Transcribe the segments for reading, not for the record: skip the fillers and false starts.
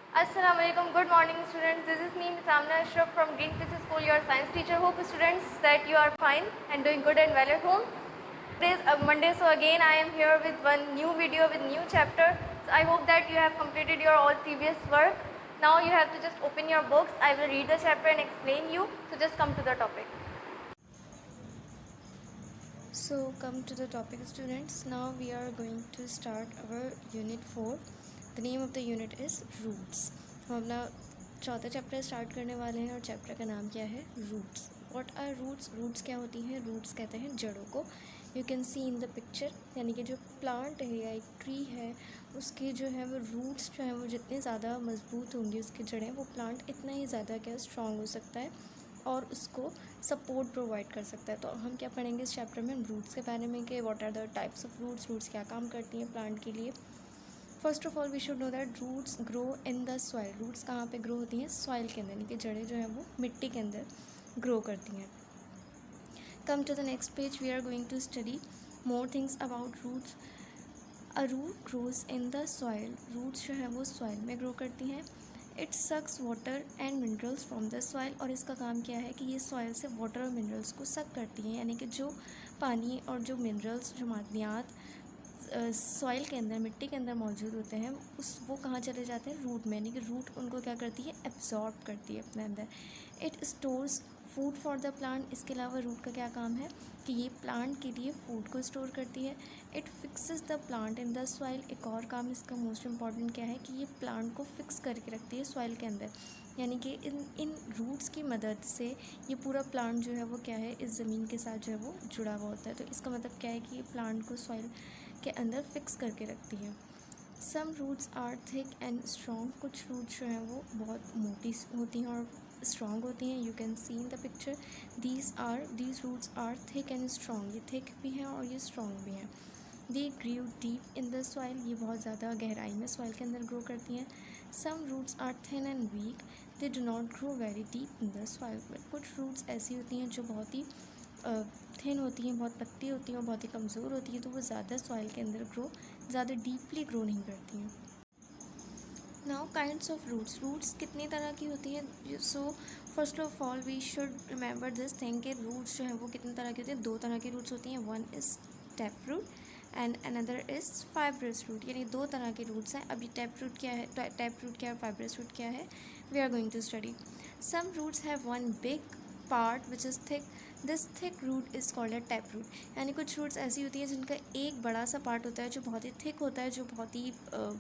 Assalamualaikum. Good morning, students. This is me, Ms. Amna Ashraf from Green Fishes School, your science teacher. Hope students that you are fine and doing good and well at home. Today is Monday, so again I am here with one new video with new chapter. So I hope that you have completed your all previous work. Now you have to just open your books. I will read the chapter and explain you. So just come to the topic. So come to the topic, students. Now we are going to start our unit 4. The name of the unit is roots. हम अपना चौथा chapter start करने वाले हैं और chapter का नाम क्या है, roots. What are roots? Roots क्या होती हैं? रूट्स कहते हैं जड़ों को. You can see in the picture, यानी कि जो प्लांट है या एक ट्री है उसके जो है वो रूट्स जो है वो जितने ज़्यादा मजबूत होंगी उसकी जड़ें, वो प्लांट इतना ही ज़्यादा क्या स्ट्रॉन्ग हो सकता है और उसको सपोर्ट प्रोवाइड कर सकता है. तो हम क्या पढ़ेंगे इस चैप्टर में, रूट्स के बारे में कि what are the types of roots, roots क्या काम करती हैं प्लांट के लिए. First of all we should know that roots grow in the soil. Roots कहाँ पे ग्रो होती हैं? सॉइल के अंदर, यानी कि जड़ें जो हैं वो मिट्टी के अंदर ग्रो करती हैं. Come to the next page. We are going to study more things about roots. A root grows in the soil. Roots जो है वो सॉइल में ग्रो करती हैं. It sucks water and minerals from the soil. और इसका काम क्या है कि ये सॉइल से वाटर और मिनरल्स को सक करती हैं, यानी कि जो पानी और जो मिनरल्स, जो मादनियात सॉइल के अंदर, मिट्टी के अंदर मौजूद होते हैं, वो कहाँ चले जाते हैं? रूट में. यानी कि रूट उनको क्या करती है? एब्जॉर्ब करती है अपने अंदर. It stores food for the plant. इसके अलावा रूट का क्या काम है कि ये प्लांट के लिए फूड को स्टोर करती है. It fixes the plant in the soil. एक और काम इसका मोस्ट इम्पॉर्टेंट क्या है कि ये प्लांट को फिक्स करके रखती है सॉइल के अंदर, यानी कि इन रूट्स की मदद से ये पूरा प्लांट जो है वो क्या है, इस ज़मीन के साथ जो है वो जुड़ा हुआ होता है. तो इसका मतलब क्या है कि ये प्लांट को सॉइल के अंदर फिक्स करके रखती है. Some roots are thick and strong. कुछ रूट्स जो हैं वो बहुत मोटी होती हैं और स्ट्रॉन्ग होती हैं. You can see in the picture these roots are thick and strong. ये थिक भी हैं और ये स्ट्रॉन्ग भी हैं. They grow deep in the soil. ये बहुत ज़्यादा गहराई में सॉइल के अंदर ग्रो करती हैं. Some roots are thin and weak. They do not grow very deep in the soil. कुछ रूट्स ऐसी होती हैं जो बहुत ही थिन होती हैं, बहुत पतली होती हैं और बहुत ही कमज़ोर होती हैं, तो वो ज़्यादा सॉइल के अंदर ज़्यादा डीपली ग्रो नहीं करती हैं. Now kinds of roots. Roots कितनी तरह की होती हैं? So first of all we should remember this thing कि रूट्स जो हैं वो कितनी तरह की होती हैं. 2 तरह की रूट्स होती हैं. One is tap root and another is fibrous root. यानी 2 तरह के रूट्स हैं. अभी टैप रूट क्या है, टैप रूट क्या है, फाइब्रस रूट क्या है, we are going to study. Some roots have one big part which is thick. This thick root is called a tap root. यानी कुछ रूट्स ऐसी होती हैं जिनका एक बड़ा सा पार्ट होता है जो बहुत ही थिक होता है, जो बहुत ही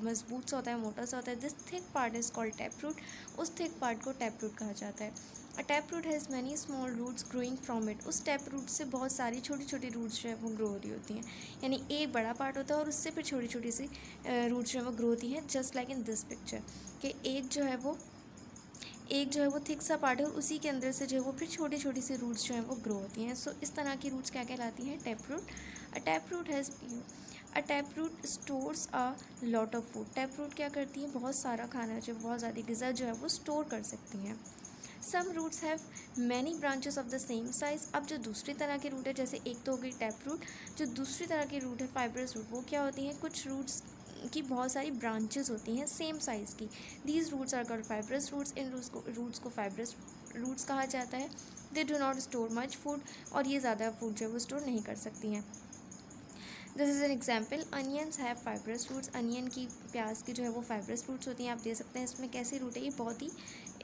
मजबूत सा होता है, मोटा सा होता है. This thick part is called tap root. उस थिक पार्ट को टैप रूट कहा जाता है. A tap root has many small roots growing from it. उस टैप रूट से बहुत सारी छोटी छोटी रूट्स जो है वो ग्रो हो रही होती हैं. यानी एक बड़ा पार्ट होता है और उससे फिर छोटी छोटी सी रूट्स जो है वो ग्रो होती हैं, just like in this picture. कि एक जो है वो थिक सा पार्ट है और उसी के अंदर से जो है वो फिर छोटी छोटी सी रूट्स जो हैं वो ग्रो होती हैं. सो इस तरह की रूट्स क्या कहलाती हैं? Tap root. A tap root stores a lot of food. Tap root क्या करती है? बहुत सारा खाना जो बहुत ज़्यादा ग़िज़ा जो है वो स्टोर कर सकती हैं. Some roots have many branches of the same size. अब जो दूसरी तरह की रूट है, जैसे एक तो हो गई टैप रूट, जो दूसरी तरह की रूट है फाइब्रस रूट, वो क्या होती हैं? कुछ रूट्स की बहुत सारी ब्रांचेस होती हैं सेम साइज़ की. These roots are called fibrous roots. इन रूट्स को फाइब्रस रूट्स कहा जाता है. They do not store much food. और ये ज़्यादा फूड जो है वो स्टोर नहीं कर सकती हैं. This is an example. Onions have fibrous roots. Onion की, प्याज की जो है वो फाइब्रस रूट्स होती हैं. आप दे सकते हैं इसमें कैसी रूट है, ये बहुत ही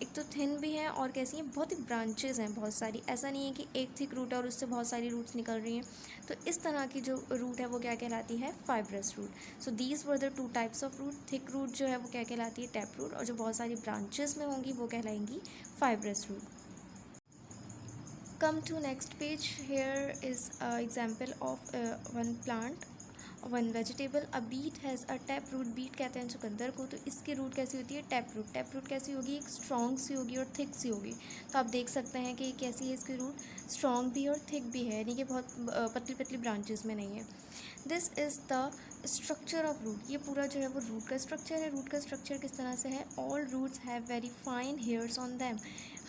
एक तो थिन भी है और कैसी हैं, बहुत ही ब्रांचेज़ हैं बहुत सारी. ऐसा नहीं है कि एक थिक रूट है और उससे बहुत सारी रूट्स निकल रही हैं. तो इस तरह की जो रूट है वो क्या कहलाती है? Fibrous root. So these were the 2 types of root. Thick root जो है वो क्या कहलाती है? Tap root. और जो बहुत सारी ब्रांचेज़ में होंगी वो कहलाएंगी fibrous root. Come to next page. Here is an example of one plant, one vegetable. A beet has a tap root. Beet कहते हैं चुकंदर को. तो इसकी रूट कैसी होती है? Tap root. टैप रूट कैसी होगी? एक स्ट्रॉन्ग सी होगी और थिक सी होगी. तो आप देख सकते हैं कि कैसी है इसकी रूट, स्ट्रॉन्ग भी है और थिक भी है, यानी कि बहुत पतली पतली ब्रांचेस में नहीं है. This is the structure of root, ये पूरा जो है वो रूट का स्ट्रक्चर है। रूट का स्ट्रक्चर किस तरह से है? All roots have very fine hairs on them.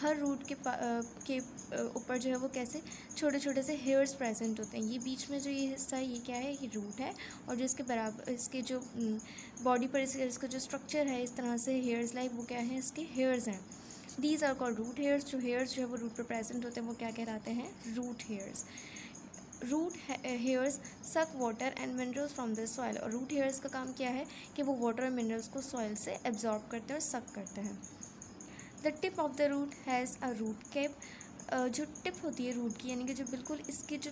हर रूट के ऊपर जो है वो कैसे छोटे छोटे से हेयर्स प्रेजेंट होते हैं। ये बीच में जो ये हिस्सा है ये क्या है? ये रूट है। और जो इसके बराबर इसके जो बॉडी पर इसका जो स्ट्रक्चर है इस तरह से हेयर्स लाइक, वो क्या है? इसके हेयर्स हैं। These are called root hairs. जो हेयर्स जो है वो रूट पर प्रेजेंट होते हैं वो क्या कहलाते हैं? Root hairs. Root hairs suck water and minerals from the soil. और रूट हेयर्स का काम क्या है? कि वो वाटर और मिनरल्स को सॉइल से एब्जॉर्ब करते हैं और सक करते हैं। The tip of the root has a root cap. जो टिप होती है रूट की, यानी कि जो बिल्कुल इसकी जो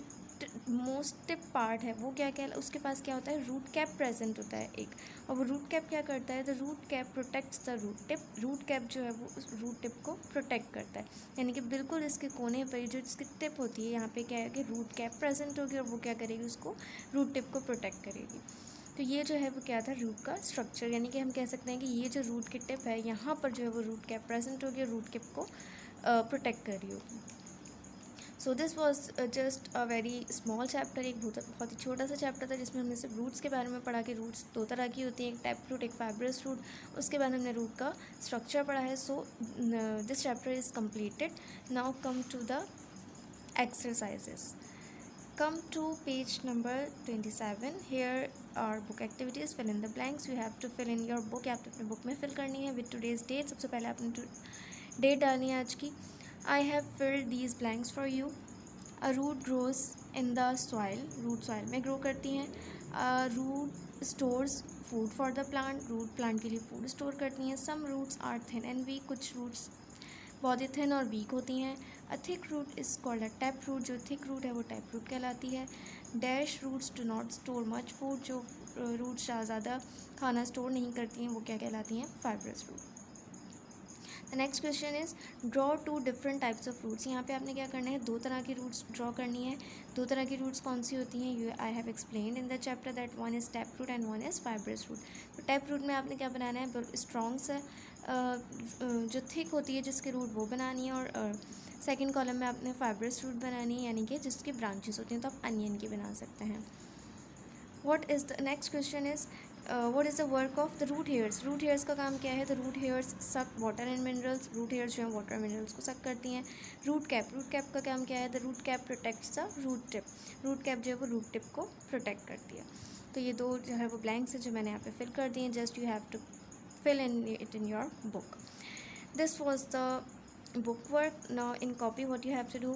मोस्ट टिप पार्ट है वो क्या क्या उसके पास क्या होता है? रूट कैप प्रेजेंट होता है एक। और वो रूट कैप क्या करता है? The root cap protects the root tip. Root cap जो है वो उस रूट टिप को प्रोटेक्ट करता है, यानी कि बिल्कुल इसके कोने पर जो इसकी टिप होती है यहाँ पे क्या है कि रूट कैप प्रेजेंट होगी और वो क्या करेगी? उसको रूट टिप को प्रोटेक्ट करेगी। तो ये जो है वो क्या था? रूट का स्ट्रक्चर। यानी कि हम कह सकते हैं कि ये जो रूट की टिप है यहाँ पर जो है वो रूट कैप प्रेजेंट होगी और रूट कैप को प्रोटेक्ट कर रही होगी। So this was just a very small chapter. एक बहुत ही छोटा सा चैप्टर था जिसमें हमने सिर्फ रूट्स के बारे में पढ़ा कि रूट्स दो तरह की होती हैं, एक टैप रूट, एक फाइब्रस रूट। उसके बाद हमने रूट का स्ट्रक्चर पढ़ा है। So this chapter is completed. Now come to the exercises. Come to page number 27. Here are book activities. Fill in the blanks. You have to fill in your book. आपने अपने book में fill करनी है with today's date. सबसे पहले आपने date डालनी है आज की. I have filled these blanks for you. A root grows in the soil. root soil में grow करती हैं. Root stores food for the plant. root plant के लिए food store करती हैं. Some roots are thin and weak. कुछ roots बहुत ही thin और वीक होती हैं. A thick root is called a tap root. जो थिक रूट है वो टैप रूट कहलाती है. Dash roots do not store much food. जो रूट्स ज़्यादा खाना स्टोर नहीं करती हैं वो क्या कहलाती हैं? Fibrous root. The next question is draw two different types of roots. यहाँ पे आपने क्या करना है? दो तरह की रूट्स ड्रॉ करनी है. दो तरह की रूट्स कौन सी होती हैं? You I have explained in the chapter that one is tap root and one is fibrous root. तो टैप रूट में आपने क्या बनाना है? स्ट्रॉन्ग सा जो थिक होती है जिसके रूट वो बनानी है. और सेकेंड कॉलम में आपने फाइब्रस रूट बनानी है, यानी कि जिसकी ब्रांचेस होती हैं. तो आप अनियन की बना सकते हैं. What is the next question is what is the work of the root hairs. Root hairs का काम क्या है? The root hairs suck water and minerals. Root hairs जो है वाटर मिनरल्स को सक करती हैं. रूट कैप का काम क्या है? The root cap protects the root tip. Root cap जो है वो रूट टिप को प्रोटेक्ट करती है. तो ये दो जो है वो ब्लैंक्स है जो मैंने यहाँ पे फिल कर दिए हैं. Just you have to fill in it in your book. This was the book work. Now in copy what you have to do,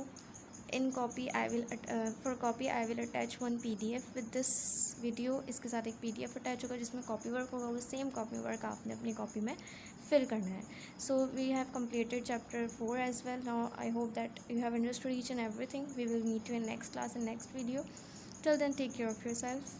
in copy I will for copy I will attach one PDF with this video. इसके साथ एक PDF attach होगा जिसमें copy work होगा. वो same copy work आपने अपनी copy में फिल करना है. So we have completed chapter 4 as well. Now I hope that you have understood each and everything. We will meet you in next class in next video. Till then, take care of yourself.